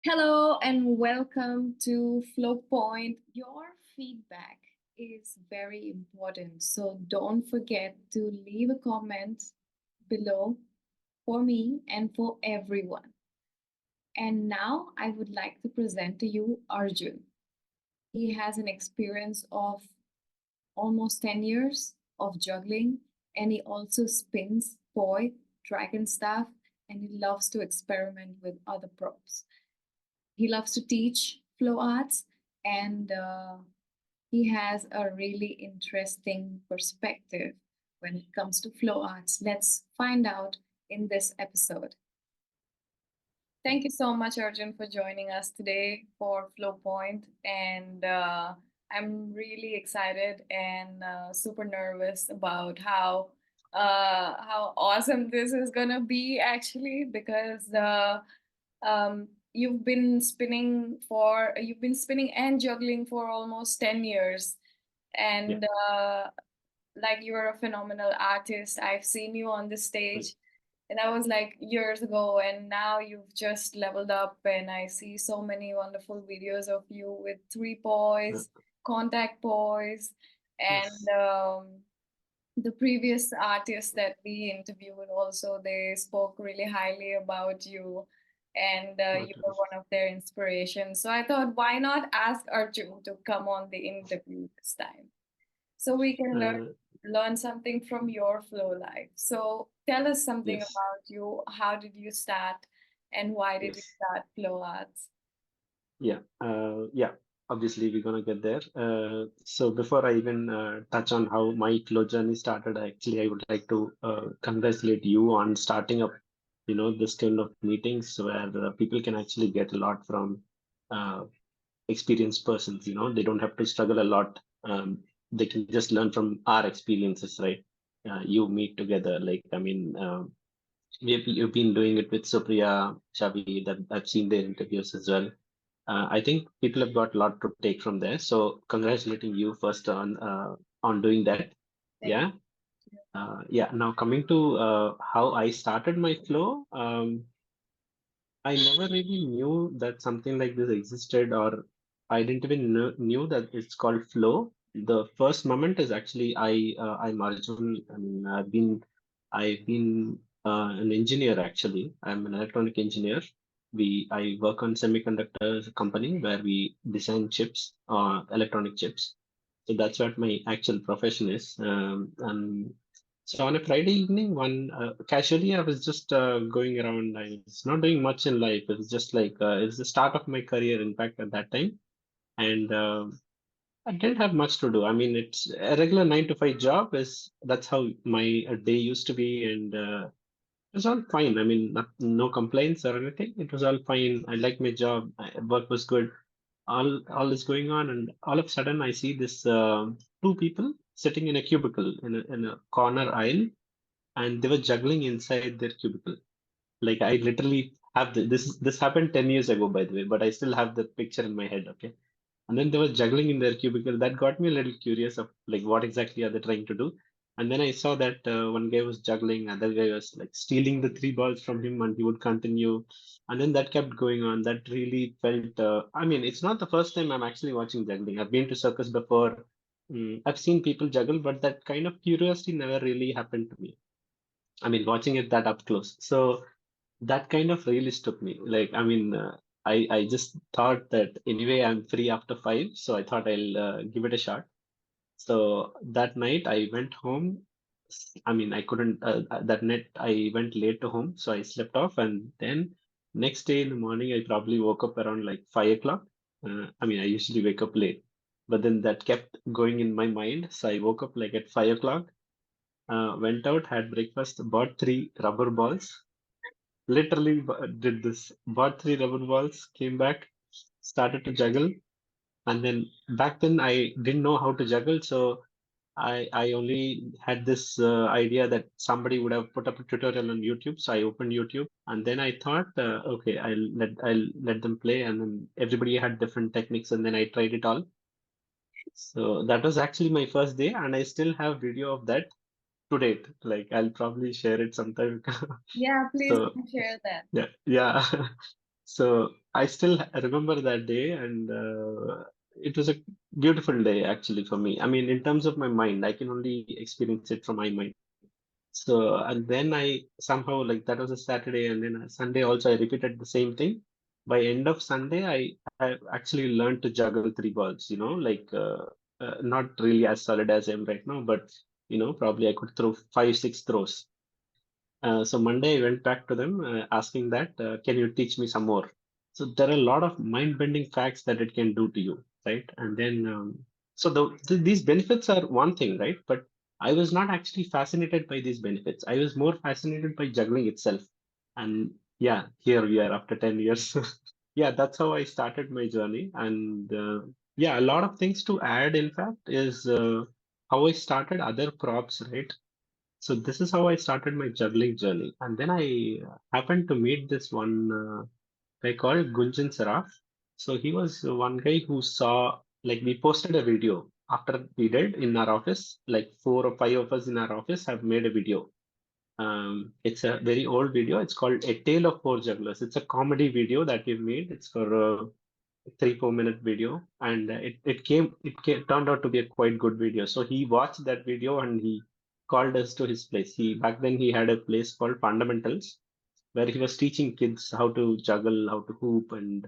Hello and welcome to Flow Point. Your feedback is very important, so don't forget to leave a comment below for me and for everyone. And now I would like to present to you Arjun. He has an experience of almost 10 years of juggling, and he also spins poi, dragonstaff, and he loves to experiment with other props. He loves to teach flow arts, and he has a really interesting perspective when it comes to flow arts. Let's find out in this episode. Thank you so much, Arjun, for joining us today for Flow Point. And I'm really excited and super nervous about how awesome this is gonna be actually because you've been spinning and juggling for almost 10 years, Yeah, and like you're a phenomenal artist. I've seen you on the right. stage, and that was like years ago, and now you've just leveled up, and I see so many wonderful videos of you with three Yeah, boys, contact boys, and yes. the previous artists that we interviewed also, they spoke really highly about you, and you Okay. were one of their inspirations. So I thought, why not ask Arjun to come on the interview this time so we can Uh, learn something from your flow life. So tell us something yes, about you. How did you start, and why did you yes. start flow arts? Yeah. Obviously, we're gonna get there. So before I even touch on how my flow journey started, I would like to congratulate you on starting up, this kind of meetings where people can actually get a lot from uh, experienced persons. They don't have to struggle a lot. They can just learn from our experiences, right? You meet together. Like, I mean, you've been doing it with Supriya, Shavi, that I've seen their interviews as well. I think people have got a lot to take from there. So congratulating you first on doing that. Thank Yeah. Yeah. Now coming to how I started my flow, I never really knew that something like this existed, or I didn't even knew that it's called flow. The first moment is actually I'm Arjun. I mean, I've been an engineer actually. I'm an electronic engineer. I work on semiconductors company where we design chips, electronic chips. So that's what my actual profession is. And so on a Friday evening, one casually, I was just going around. I was not doing much in life. It was just like it's the start of my career, in fact, at that time, and I didn't have much to do. I mean, it's a regular 9 to 5 job. Is That's how my day used to be, and it was all fine. I mean, no complaints or anything. It was all fine. I liked my job. Work was good. All is going on, and all of a sudden, I see this two people sitting in a cubicle in a corner aisle, and they were juggling inside their cubicle. Like I literally have this happened 10 years ago, by the way, but I still have the picture in my head. Okay. And then they were juggling in their cubicle. That got me a little curious of like what exactly are they trying to do. And then I saw that one guy was juggling, other guy was like stealing the three balls from him, and he would continue. And then that kept going on. That really felt. I mean, it's not the first time I'm actually watching juggling. I've been to circus before. I've seen people juggle, but that kind of curiosity never really happened to me. I mean, watching it that up close. So that kind of really struck me. Like, I mean, I just thought that anyway I'm free after 5, so I thought I'll give it a shot. So that night I went home. I mean, I couldn't. That night I went late to home, so I slept off, and then next day in the morning I probably woke up around like 5 o'clock. I mean, I usually wake up late, but then that kept going in my mind, so I woke up like at 5 o'clock. Went out, had breakfast, bought three rubber balls, literally did this. Bought three rubber balls, came back, started to juggle, and then back then I didn't know how to juggle, so I only had this idea that somebody would have put up a tutorial on YouTube. So I opened YouTube, and then I thought, okay, I'll let them play, and then everybody had different techniques, and then I tried it all. So that was actually my first day, and I still have video of that to date. Like I'll probably share it sometime. Yeah, please So do share that. yeah, yeah. So I still remember that day, and it was a beautiful day actually for me. I mean, in terms of my mind, I can only experience it from my mind. So, and then I somehow, like, that was a Saturday, and then Sunday also I repeated the same thing. By end of Sunday, I actually learned to juggle three balls. Like, not really as solid as I am right now, but probably I could throw 5, 6 throws. So Monday I went back to them asking that, can you teach me some more? So there are a lot of mind-bending facts that it can do to you, right? And then, so these benefits are one thing, right? But I was not actually fascinated by these benefits. I was more fascinated by juggling itself. And yeah, here we are after 10 years. Yeah, that's how I started my journey. And yeah, a lot of things to add, in fact, is how I started other props, right? So this is how I started my juggling journey. And then I happened to meet this one guy called Gunjan Saraf. So he was one guy who saw, like, we posted a video after we did in our office, like 4 or 5 of us in our office have made a video. It's a very old video. It's called A Tale of Four Jugglers. It's a comedy video that we've made. It's for 3, 4 minute video, and it turned out to be a quite good video. So he watched that video and he called us to his place. He Back then he had a place called Fundamentals, where he was teaching kids how to juggle, how to hoop, and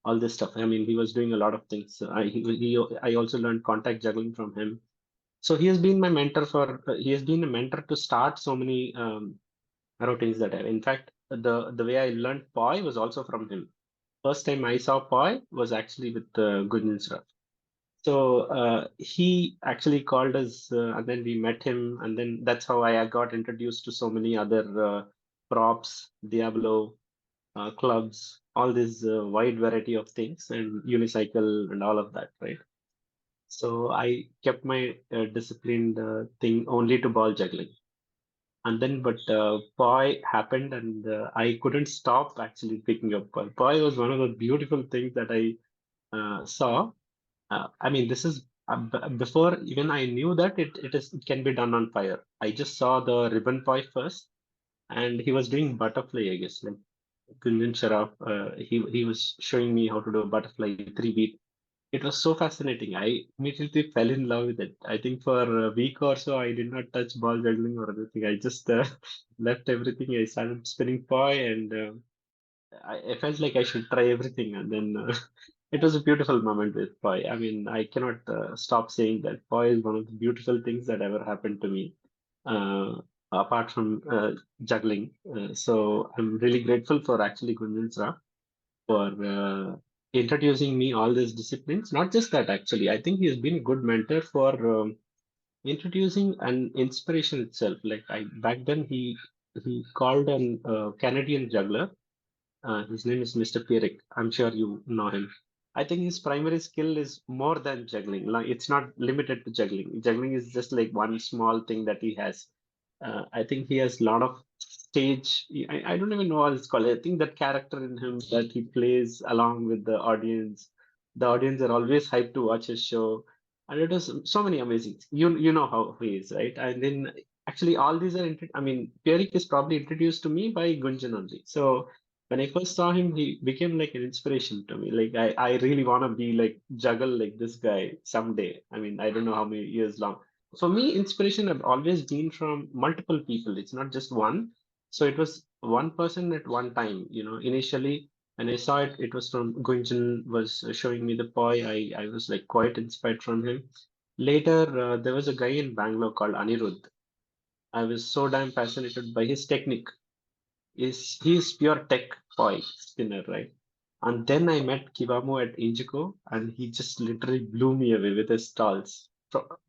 all this stuff. I mean, he was doing a lot of things. I also learned contact juggling from him. So he has been my mentor for. He has been a mentor to start so many routines that I have. In fact, the way I learned poi was also from him. First time I saw poi was actually with Gunjan. So he actually called us, and then we met him, and then that's how I got introduced to so many other props, Diablo, clubs, all this wide variety of things, and unicycle and all of that, right? So I kept my disciplined thing only to ball juggling. And then, but Poi happened, and I couldn't stop actually picking up Poi. Poi was one of the beautiful things that I saw. I mean, this is before even I knew that it can be done on fire. I just saw the ribbon poi first, and he was doing butterfly, I guess, like Gunjan Sharaf. He was showing me how to do a butterfly 3 beat. It was so fascinating. I immediately fell in love with it. I think for a week or so, I did not touch ball juggling or anything. I just left everything. I started spinning poi, and I felt like I should try everything, and then it was a beautiful moment with Poi. I mean, I cannot stop saying that Poi is one of the beautiful things that ever happened to me, apart from juggling. So I'm really grateful for actually Gunjan Sra for introducing me all these disciplines. Not just that, actually, I think he has been a good mentor for introducing an inspiration itself. Like, I back then he called an Canadian juggler. His name is Mr. Pierrick. I'm sure you know him. I think his primary skill is more than juggling. Like, it's not limited to juggling. Juggling is just like one small thing that he has. I think he has a lot of stage. I don't even know what it's called. I think that character in him that he plays along with the audience. The audience are always hyped to watch his show, and it was so many amazing. You know how he is, right? And then actually all these are. I mean, Pierrick is probably introduced to me by Gunjan only. So when I first saw him, he became like an inspiration to me. Like, I really want to be like juggle like this guy someday. I mean, I don't know how many years long. For me, inspiration have always been from multiple people. It's not just one. So it was one person at one time. Initially when I saw it, it was from Gunjan was showing me the poi. I was like quite inspired from him. Later, there was a guy in Bangalore called Anirudh. I was so damn fascinated by his technique. He's pure tech boy spinner, right? And then I met Kiwamo at Injiko, and he just literally blew me away with his stalls.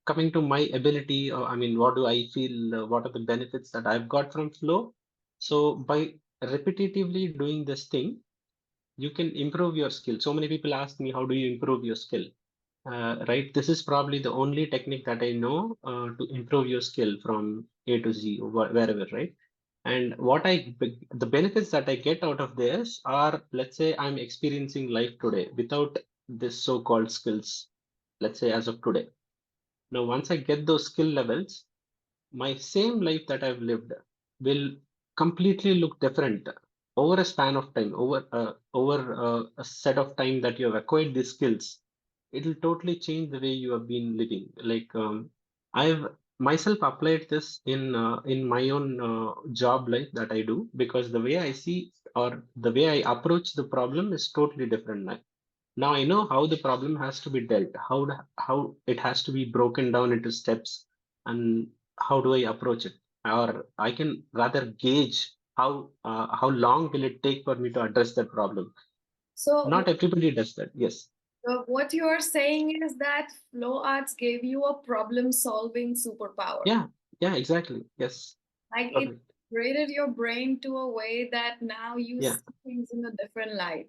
Coming to my ability, or I mean, what do I feel? What are the benefits that I've got from flow? So by repetitively doing this thing, you can improve your skill. So many people ask me, how do you improve your skill? Right, this is probably the only technique that I know to improve your skill from A to Z or wherever, right? And the benefits that I get out of this are, let's say I'm experiencing life today without this so-called skills, let's say as of today. Now, once I get those skill levels, my same life that I've lived will completely look different over a span of time, over a set of time that you have acquired these skills, it will totally change the way you have been living. Like I've myself applied this in my own job life that I do, because the way I see or the way I approach the problem is totally different now. Now I know how the problem has to be dealt, how it has to be broken down into steps, and how do I approach it, or I can rather gauge how long will it take for me to address that problem. So Not everybody does that. Yes. what you are saying is that flow arts gave you a problem solving superpower. Yeah. Yeah. Exactly. Yes. Like it Totally. created your brain to a way that now you Yeah. see things in a different light.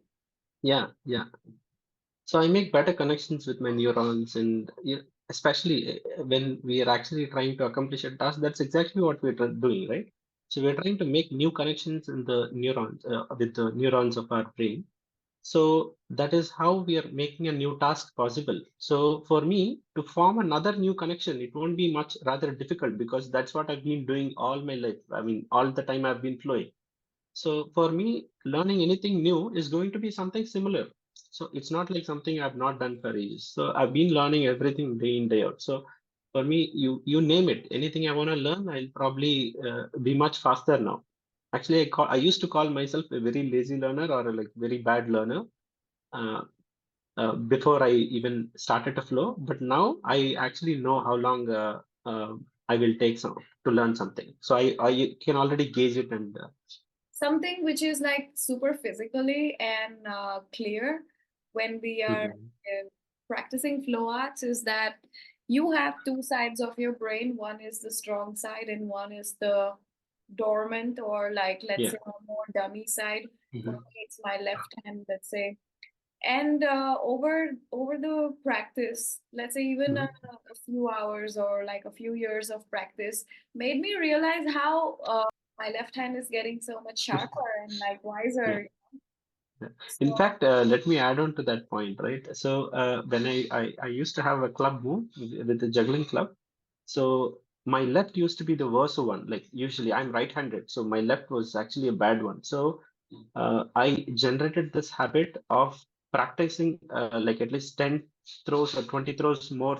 Yeah. Yeah. So I make better connections with my neurons, and especially when we are actually trying to accomplish a task, that's exactly what we're doing, right? So we're trying to make new connections in the neurons with the neurons of our brain. So that is how we are making a new task possible. So for me to form another new connection, it won't be much rather difficult, because that's what I've been doing all my life. I mean, all the time I've been flowing. So for me, learning anything new is going to be something similar. So it's not like something I've not done for ages. So I've been learning everything day in, day out. So for me, you name it, anything I want to learn, I'll probably be much faster now. Actually, I used to call myself a very lazy learner, or a like very bad learner, uh, before I even started to flow. But now I actually know how long I will take to learn something. So I can already gauge it, and Something which is like super physically and clear when we are mhm. practicing flow arts is that you have two sides of your brain. One is the strong side, and one is the dormant, or like let's Yeah. say a more dummy side. For Mhm. me, it's my left hand, let's say. And over the practice, let's say even Mhm. a few hours or like a few years of practice, made me realize how my left hand is getting so much sharper and like Yeah. wiser. Yeah. In So fact, let me add on to that point, right? So when I used to have a club move with the juggling club. So my left used to be the worse one. Like usually I'm right-handed, so my left was actually a bad one. So I generated this habit of practicing like at least 10 throws or 20 throws more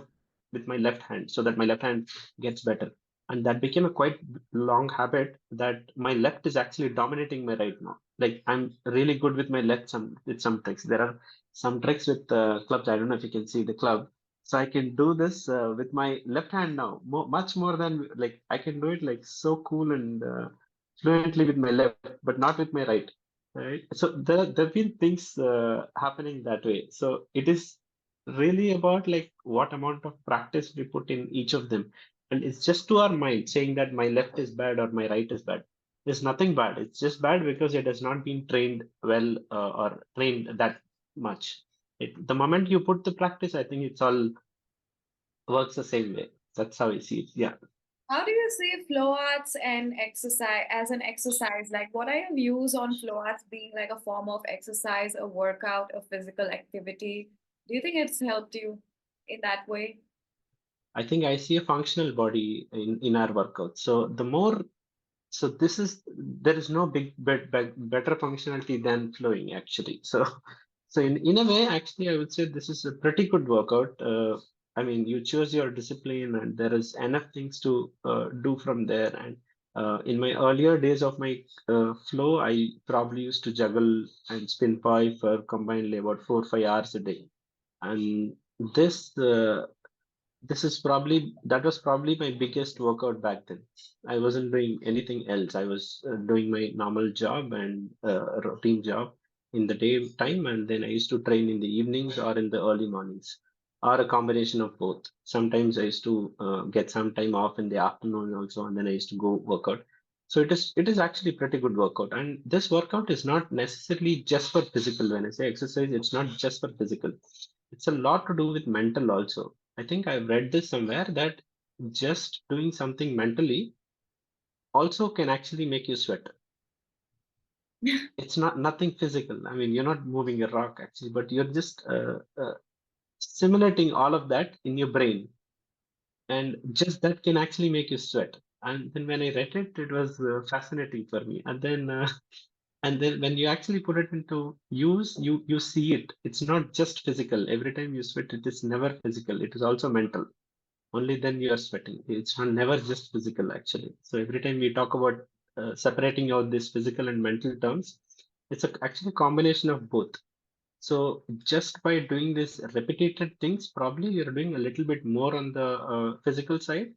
with my left hand, so that my left hand gets better. And that became a quite long habit, that my left is actually dominating my right now. Like I'm really good with my left with some tricks. There are some tricks with clubs. I don't know if you can see the club. So I can do this with my left hand now, much more than, like, I can do it like so cool and fluently with my left, but not with my right. Right. So there've been things happening that way. So it is really about like what amount of practice we put in each of them, and it's just to our mind saying that my left is bad or my right is bad. There's nothing bad. It's just bad because it has not been trained well, or trained that much. The moment you put the practice, I think it's all works the same way. That's how I see it. Yeah. how do you see flow arts and exercise as an exercise? Like, what are your views on flow arts being like a form of exercise, a workout, a physical activity? Do you think it's helped you in that way? I think I see a functional body in our workout. So the more, so this is, there is no better functionality than flowing actually. So so in a way, actually, I would say this is a pretty good workout. I mean, you choose your discipline, and there is enough things to do from there. And in my earlier days of my flow, I probably used to juggle and spin pie for combinedly about 4 or 5 hours a day. And this this is probably that was probably my biggest workout back then. I wasn't doing anything else. I was doing my normal job and routine job in the daytime, and then I used to train in the evenings or in the early mornings, or a combination of both. Sometimes I used to get some time off in the afternoon also, and then I used to go work out. So it is actually pretty good workout, and this workout is not necessarily just for physical. When I say exercise, it's not just for physical. It's a lot to do with mental also. I think I've read this somewhere that just doing something mentally also can actually make you sweat. It's not nothing physical. I mean, you're not moving a rock actually, but you're just simulating all of that in your brain, and just that can actually make you sweat. And then when I read it, it was fascinating for me. And then And then when you actually put it into use, you see it. It's not just physical. Every time you sweat, it is never physical. It is also mental. Only then you are sweating. It's never just physical actually. So every time we talk about separating out this physical and mental terms, it's actually a combination of both. So just by doing this repeated things, probably you're doing a little bit more on the physical side.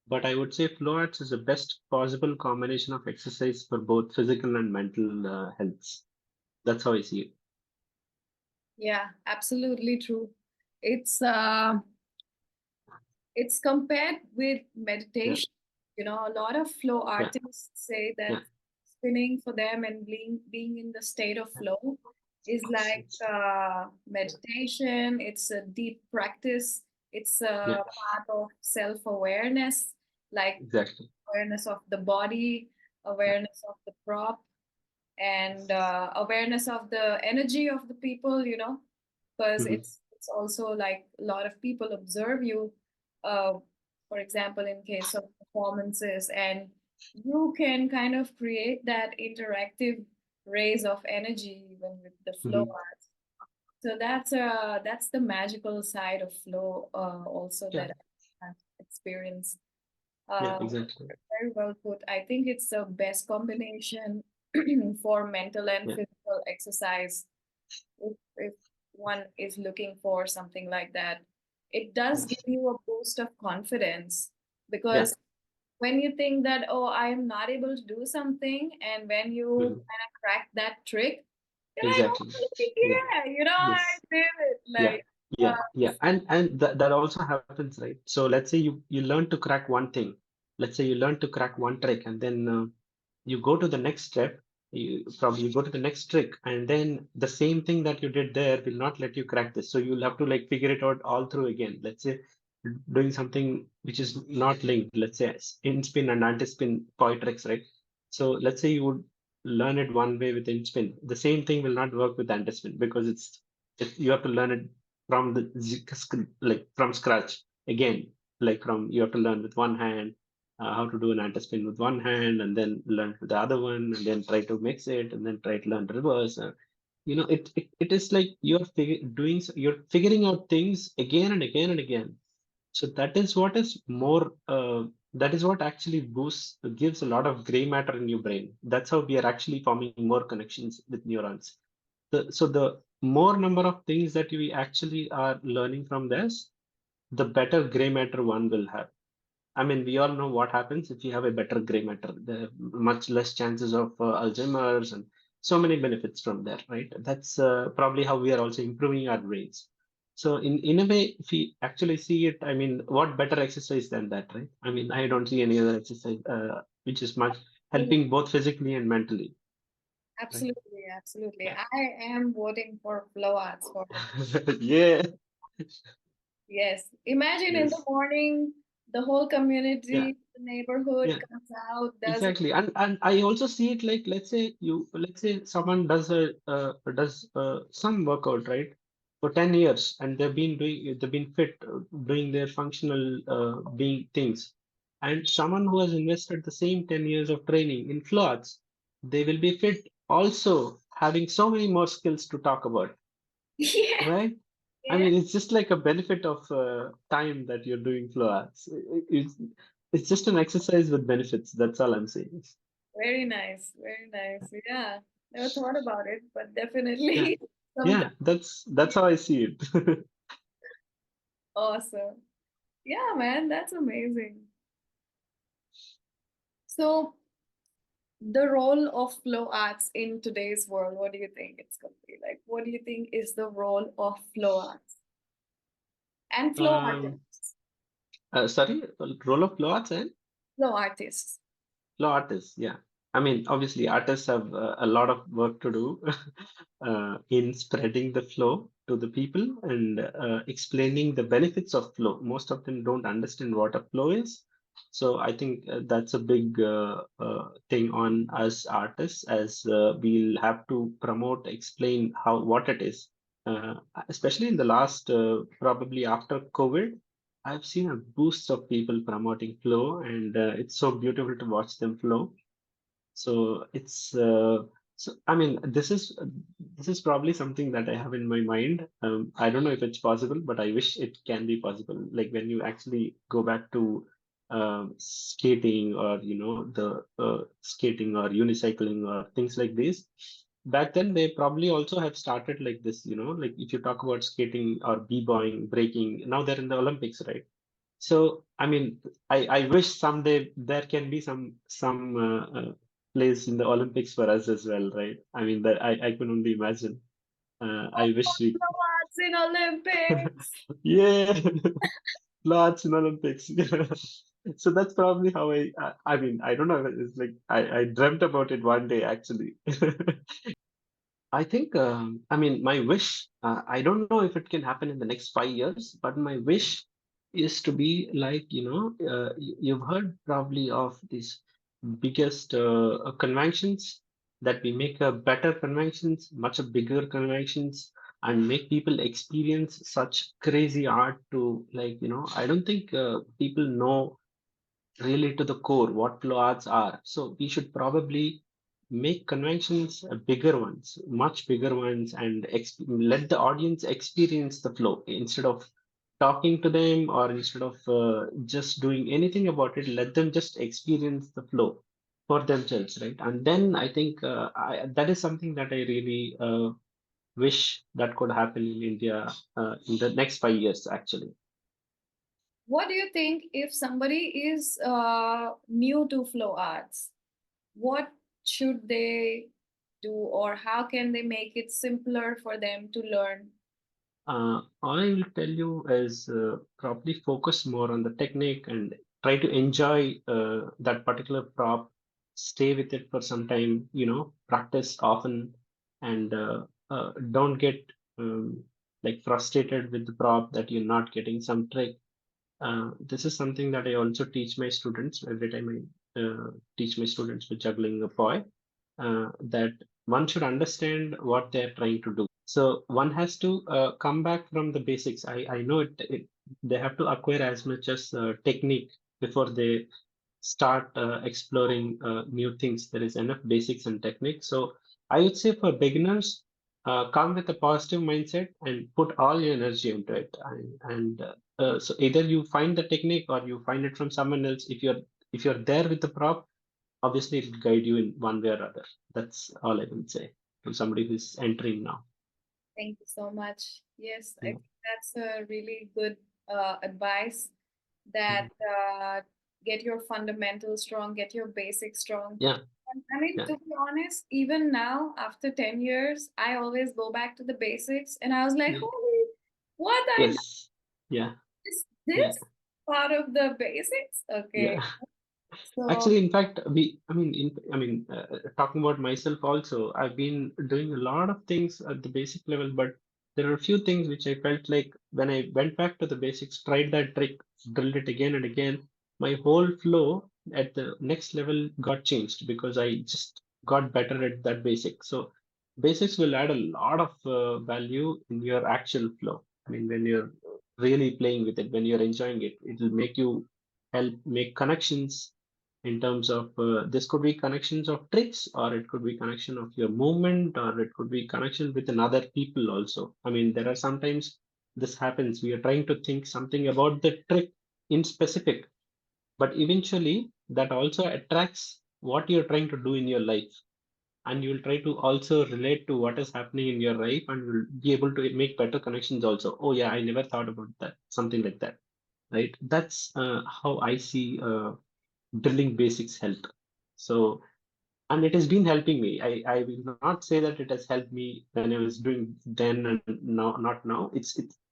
But I would say flow arts is the best possible combination of exercise for both physical and mental health. That's how I see it. Yeah, absolutely true. It's uh, it's compared with Yeah, meditation. You know, a lot of flow yeah, artists say that yeah. spinning for them and being in the state of flow is like meditation. It's a deep practice. It's Yeah, a part of self-awareness, like exactly. awareness of the body, Yeah. awareness of the prop, and awareness of the energy of the people, you know, because Hmm. it's also like a lot of people observe you, uh, for example, in case of performances, and you can kind of create that interactive rays of energy even with the flow Hmm. art. So that's the magical side of flow, also Yeah, that I have experienced. yeah, uh, exactly. very well put. I think it's the best combination for mental and Yeah, physical exercise if one is looking for something like that. It does yeah, give you a boost of confidence yeah. because when you think that, oh, I am not able to do something, and when you Hmm. kind of crack that trick, you're like, oh, Exactly. Yeah. yeah, you know, I Yes. did it. Yeah, Like, yeah, uh, yeah, and that also happens, right? So let's say you learn to crack one thing. Let's say you learn to crack one trick, and then you go to the next step. You go to the next trick, and then the same thing that you did there will not let you crack this. So you'll have to like figure it out all through again. Let's say doing something which is not linked. Let's say in spin and anti spin poi tricks, right? So let's say you would learn it one way with in spin. The same thing will not work with anti spin because you have to learn it from like from scratch again, like from you have to learn with one hand how to do an anti-spin with one hand and then learn with the other one and then try to mix it and then try to learn reverse. It is like you're figuring out things again and again and again. So that is what is more that is what actually boosts gives a lot of gray matter in your brain. That's how we are actually forming more connections with neurons. So the more number of things that we actually are learning from this, the better gray matter one will have. I mean, we all know what happens if you have a better gray matter. There are much less chances of Alzheimer's and so many benefits from there, right? That's probably how we are also improving our brains. So in a way, if we actually see it, I mean, what better exercise than that, right? I mean, I don't see any other exercise which is much helping both physically and mentally, right? absolutely, absolutely. I am voting for flow arts for Yeah. yes. Imagine in the Yes. morning, the whole Yeah. community, the neighborhood Yeah. comes out, does it. Exactly, and I also see it like let's say someone does some workout, right, for 10 years and they've been fit doing their functional being things, and someone who has invested the same 10 years of training in flow arts, they will be fit also having so many more skills to talk about, Yeah, right? I yeah. mean, it's just like a benefit of time that you're doing flow arts. It's just an exercise with benefits. That's all I'm saying. Very nice, very nice. Yeah. Never thought about it, but Yeah, definitely something yeah, that's how I see it. awesome. Yeah, man, that's amazing. So, the role of flow arts in today's world, what do you think it's going to be like? What do you think is the role of flow arts and flow um, artists? Sorry, role of flow arts and Flow artists. flow artists. Yeah, I mean, obviously, artists have a lot of work to do in spreading the flow to the people and explaining the benefits of flow. Most of them don't understand what a flow is. So I think that's a big thing on us artists, as we'll have to promote, explain how what it is. Especially in the last, probably after COVID, I've seen a boost of people promoting flow, and it's so beautiful to watch them flow. So it's So, I mean, this is probably something that I have in my mind. I don't know if it's possible, but I wish it can be possible. Like when you actually go back to skating, or the skating or unicycling or things like this. Back then, they probably also have started like this. Like if you talk about skating or b-boying, breaking, now they're in the Olympics, right? So, I mean, I wish someday there can be some place in the Olympics for us as well, right? I mean, that I can only imagine. I wish we, What's in Olympics? yeah, lots in Olympics. So that's probably how I mean, I don't know. It's like I dreamt about it one day actually. I think, I mean, my wish, I don't know if it can happen in the next 5 years, but my wish is to be like, you've heard probably of these biggest conventions, that we make a better conventions, much bigger conventions, and make people experience such crazy art to, like, I don't think people know really to the core what flow arts are. So we should probably make conventions bigger ones, much bigger ones, and let the audience experience the flow instead of talking to them, or instead of just doing anything about it. Let them just experience the flow for themselves, right? And then I think that is something that I really wish that could happen in India in the next 5 years, actually. What do you think if somebody is new to flow arts? What should they do, or how can they make it simpler for them to learn? All I will tell you is probably focus more on the technique and try to enjoy that particular prop. Stay with it for some time, practice often, and don't get like frustrated with the prop that you're not getting some trick. This is something that I also teach my students every time I teach my students with juggling a poi, that one should understand what they're trying to do. So one has to come back from the basics. I know they have to acquire as much as technique before they start exploring new things. There is enough basics and technique. So I would say for beginners, come with a positive mindset and put all your energy into it. So either you find the technique or you find it from someone else. If you're there with the prop, obviously it will guide you in one way or other. That's all I will say to somebody who's entering now. Thank you so much. Yes, I Yeah. think that's a really good advice, that Mhm. get your fundamentals strong, get your basics strong. Yeah. And I mean, Yeah. to be honest, even now, after 10 years, I always go back to the basics. And I was like, Yeah. holy, what I know Yes. Yeah. is Yeah. this part of the basics? Okay. Yeah. So, Actually, in fact, talking about myself also, I've been doing a lot of things at the basic level, but there are a few things which I felt like when I went back to the basics, tried that trick, drilled it again and again, my whole flow at the next level got changed because I just got better at that basic. So basics will add a lot of value in your actual flow. I mean, when you're really playing with it, when you're enjoying it, it will make you help make connections in terms of this could be connections of tricks, or it could be connection of your movement, or it could be connection with another people also. I mean, there are sometimes this happens, we are trying to think something about the trick in specific, but eventually that also attracts what you're trying to do in your life, and you'll try to also relate to what is happening in your life, and you'll be able to make better connections also. Oh yeah, I never thought about that, something like that, right? That's how I see drilling basics help. So, and it has been helping me. I will not say that it has helped me when I was doing then and now, not now.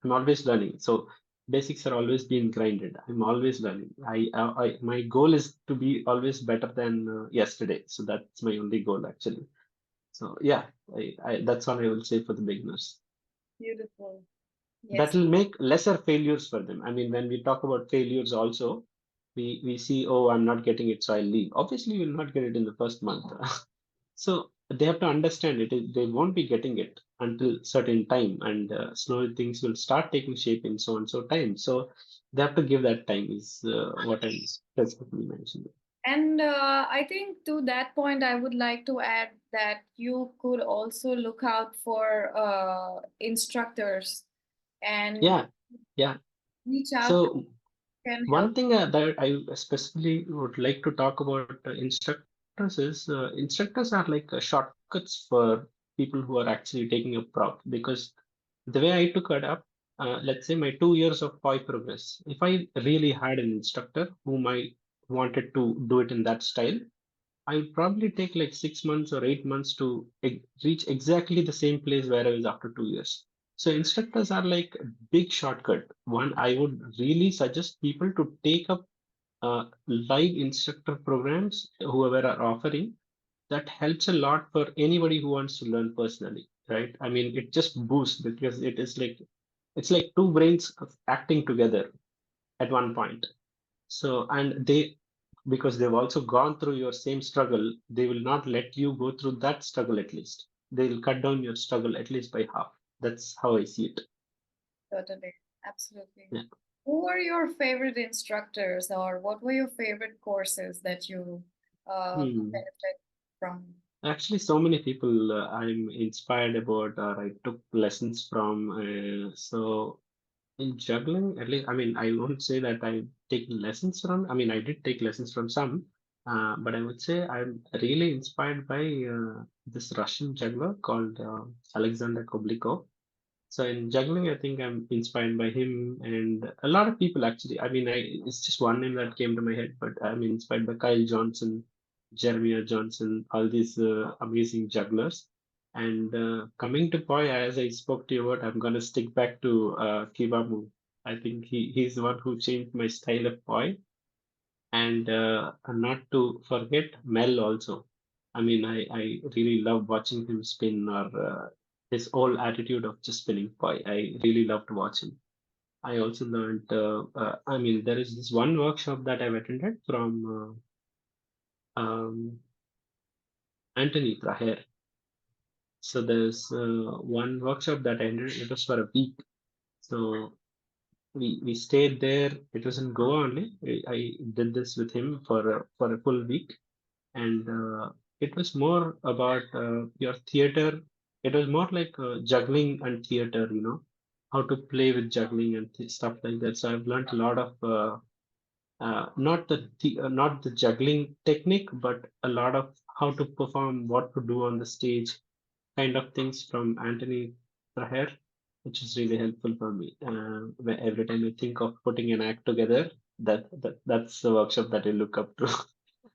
I'm always learning. So basics are always being grinded. I'm always learning. My goal is to be always better than yesterday. So that's my only goal actually. So yeah, that's what I will say for the beginners. beautiful. That Yes. will make lesser failures for them. I mean, when we talk about failures also, we see, oh, I'm not getting it, so I'll leave. Obviously, you will not get it in the first month. So they have to understand it. They won't be getting it until certain time, and slowly things will start taking shape in so and so time. So they have to give that time. Is what I'm specifically mentioning. And I think to that point, I would like to add that you could also look out for instructors and Yeah, yeah. reach out to So who can help. one thing that I specifically would like to talk about instructors is instructors are like shortcuts for people who are actually taking a prop, because the way I took it up, let's say my 2 years of POI progress, if I really had an instructor whom I wanted to do it in that style, I would probably take like 6 months or 8 months to reach exactly the same place where I was after 2 years. So instructors are like a big shortcut. One, I would really suggest people to take up live instructor programs, whoever are offering. That helps a lot for anybody who wants to learn personally, right? I mean, it just boosts because it is like it's like two brains acting together at one point. So, and they, because they've also gone through your same struggle, they will not let you go through that struggle at least. They'll cut down your struggle at least by half. That's how I see it. Totally, absolutely. Yeah. Who were your favorite instructors, or what were your favorite courses that you Hmm. benefited from? Actually, so many people I'm inspired about or I took lessons from. So in juggling, at least, I mean, I won't say that I've taken lessons from. I mean, I did take lessons from some, but I would say I'm really inspired by this Russian juggler called Alexander Koblikov. So in juggling, I think I'm inspired by him and a lot of people actually. I mean, it's just one name that came to my head, but I'm inspired by Kyle Johnson, Jeremiah Johnson, all these amazing jugglers. And coming to Poi, as I spoke to you about, I'm gonna stick back to Kivamu. I think he's the one who changed my style of Poi, and not to forget Mel also. I mean, I really love watching him spin or his whole attitude of just spinning poi. I really love to watch him. I also learned, I mean, there is this one workshop that I've attended from Anthony Traher. So there's one workshop that I ended, it was for a week. So we stayed there. It was in Goa only. I did this with him for a full week, and it was more about your theater. It was more like juggling and theater, how to play with juggling and stuff like that. So I've learned a lot of not the juggling technique, but a lot of how to perform, what to do on the stage, kind of things from Anthony Praher, which is really helpful for me. Where every time I think of putting an act together, that's the workshop that I look up to. Do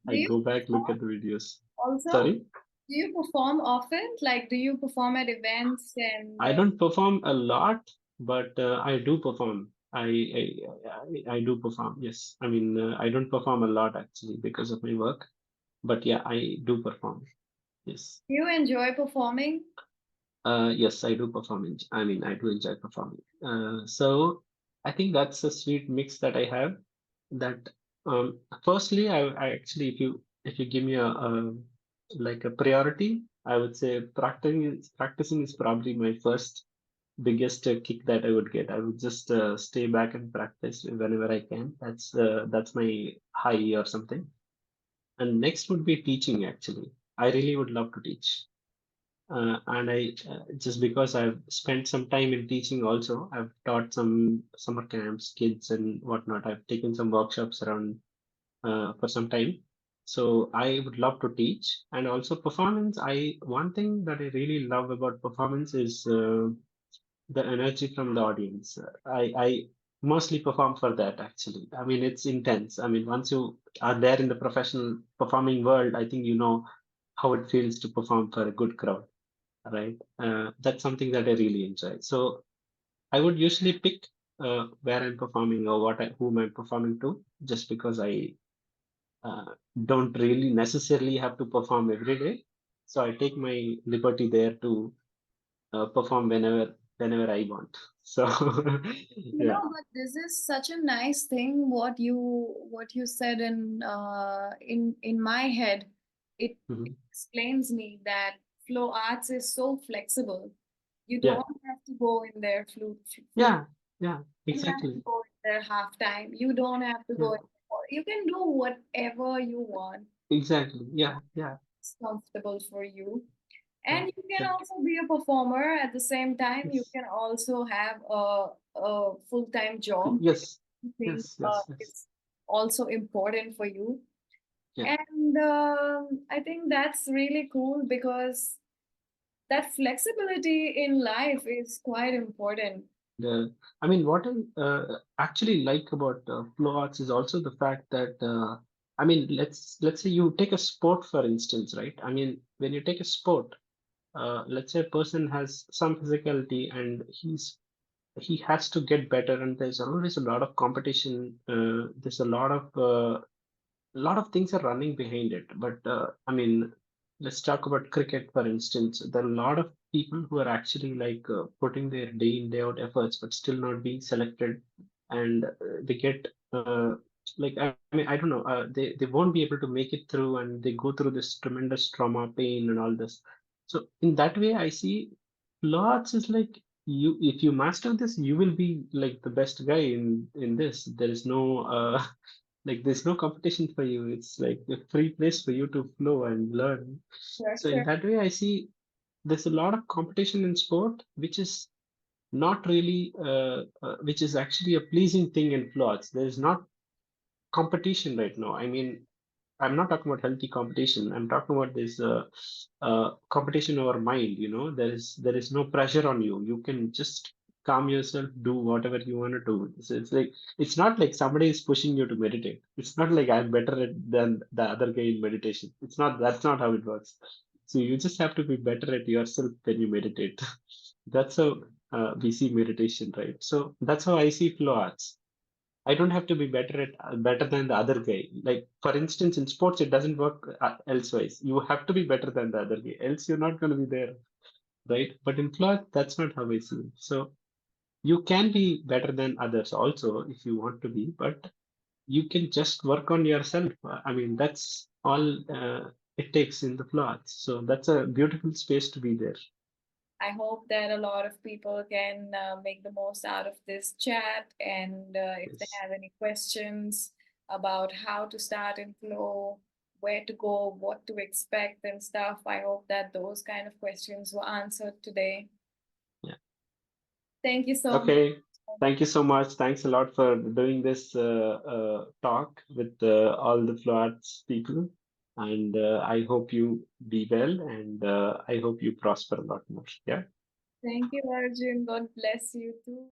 I you go back, look perform at the videos. also? Sorry, Do you perform often? Like, do you perform at events and I don't perform a lot, but I do perform. I do perform. Yes, I mean I don't perform a lot actually because of my work, but yeah, I do perform. Yes. do you enjoy performing? Yes, I do perform. I mean, I do enjoy performing. So I think that's a sweet mix that I have. That firstly, I actually, if you give me a like a priority, I would say practicing is probably my first biggest kick that I would get. I would just stay back and practice whenever I can. That's my high or something. And next would be teaching. Actually, I really would love to teach. And I just because I've spent some time in teaching also, I've taught some summer camps, kids and whatnot. I've taken some workshops around for some time. So I would love to teach and also performance. I one thing that I really love about performance is the energy from the audience. I mostly perform for that actually. I mean, it's intense. I mean, once you are there in the professional performing world, I think you know how it feels to perform for a good crowd, right? That's something that I really enjoy. So I would usually pick where I'm performing or whom I'm performing to, just because I uh, don't really necessarily have to perform every day. So I take my liberty there to perform whenever I want. So You yeah. know, but this is such a nice thing what you said in my head. It Mhm. explains me that flow arts is so flexible. You Yeah, don't have to go in there full. yeah, yeah, You don't have to exactly. go in there half time. You don't have to Yeah, go in You can do whatever you want. Exactly. Yeah. Yeah. It's comfortable for you. Yeah. And you can Exactly. also be a performer at the same time. You Yes. can also have a full-time job. Yes. I think Yes. Yes. Yes. it's also important for you. Yeah. And I think that's really cool because that flexibility in life is quite important. And I mean, what I actually like about flow arts is also the fact that I mean, let's say you take a sport for instance, right? I mean, when you take a sport, let's say a person has some physicality and he has to get better, and there's always a lot of competition. There's a lot of things are running behind it. But I mean, let's talk about cricket, for instance. There are a lot of people who are actually like putting their day in, day out efforts, but still not being selected, and they get like I mean, I don't know. They won't be able to make it through, and they go through this tremendous trauma, pain, and all this. So in that way, I see lots is like you. If you master this, you will be like the best guy in this. There is no like there's no competition for you. It's like a free place for you to flow and learn. For So in sure. that way, I see there's a lot of competition in sport, which is not really, which is actually a pleasing thing in floats. There's not competition right now. I mean, I'm not talking about healthy competition. I'm talking about this competition over mind. There is no pressure on you. You can just calm yourself, do whatever you want to do. So it's like it's not like somebody is pushing you to meditate. It's not like I'm better than the other guy in meditation. It's not. That's not how it works. So you just have to be better at yourself when you meditate. That's how we see meditation, right? So that's how I see flow arts. I don't have to be better than the other guy. Like for instance, in sports, it doesn't work elsewise. You have to be better than the other guy, else you're not going to be there, right? But in cloth, that's not how I see it. So you can be better than others also if you want to be, but you can just work on yourself. I mean, that's all it takes in the cloth. So that's a beautiful space to be there. I hope that a lot of people can make the most out of this chat. And if they Yes. have any questions about how to start in flow, where to go, what to expect, and stuff, I hope that those kind of questions were answered today. Yeah. Thank you so much. Okay. Thank you so much. Thanks a lot for doing this talk with all the Floats people. And I hope you be well, and I hope you prosper a lot more. Yeah. Thank you, Arjun. God bless you too.